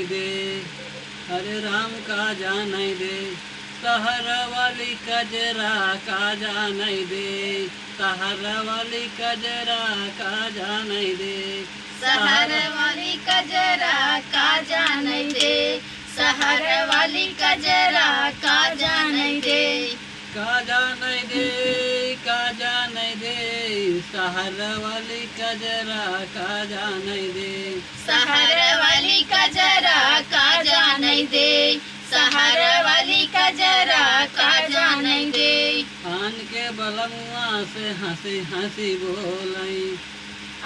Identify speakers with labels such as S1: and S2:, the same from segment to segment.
S1: दे, हरे राम का जाने दे, सहर वाली कजरा का जाने दे, सहर वाली कजरा का जाने दे,
S2: सहर वाली कजरा का जाने दे, सहर वाली कजरा का जाने दे,
S1: का जाने दे, का जाने दे, सहर वाली कजरा का जाने दे,
S2: सहर वाली कजरा का जाने दे, सहर वाली कजरा का जाने दे।
S1: आन के बलमुआ से हंसी हंसी बोलई,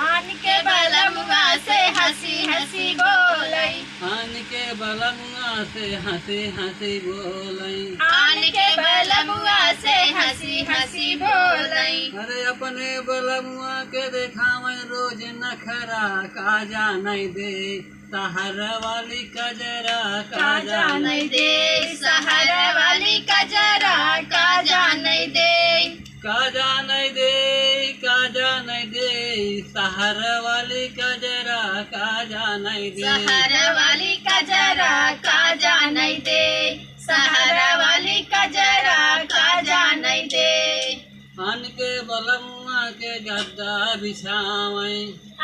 S2: आन के बलमुआ से हंसी हंसी बोलई,
S1: आन के बलमुआ से हंसी हंसी बोलई,
S2: आन के बलमुआ से हंसी हंसी बोलई।
S1: अरे अपने बलमुआ के देखावे रोज नखरा का जाने दे, सहर वाली कजरा
S2: का जाने दे, सहर वाली कजरा का जाने दे,
S1: का जाने दे, का जाने दे, सहर वाली कजरा का जाने दे,
S2: सहर वाली कजरा का जाने दे, सहर वाली कजरा का जाने दे।
S1: आन के बलमुआ के गद्दा बिछावे,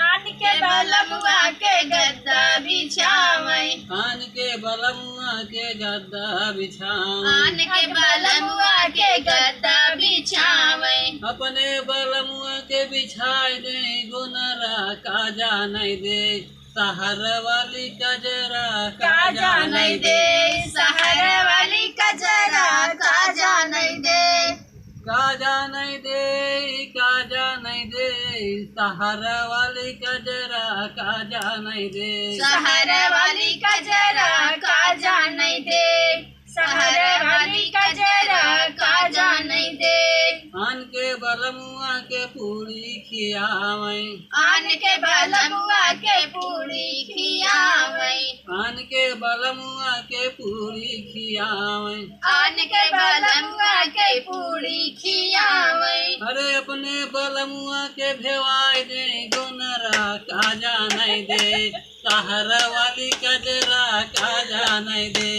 S2: आन के बलमुआ के गद्दा बिछावई,
S1: आन के बलमुआ के गद्दा बिछावे,
S2: आन के बलमुआ के गद्दा बिछावई।
S1: अपने बलमुआ के बिछाए दे गुनरा का जाने दे, सहर वाली कजरा
S2: का जाने दे, सहर वाली कजरा का जाने दे,
S1: का जाने दे, का जाने दे, सहर वाली कजरा का जाने दे,
S2: सहर वाली कजरा का जाने दे, सहर वाली कजरा का जाने दे।
S1: आन के बलमुआ के पूरी खियावे,
S2: आन के बलमुआ के पूरी खियावई,
S1: आन के बलमुआ के पूरी खियावे,
S2: आन के बलमुआ के पूरी खियावई।
S1: अरे अपने बलमुआ के भेवाए दे गुनरा का जाने दे, सहर वाली कजरा का जाने दे,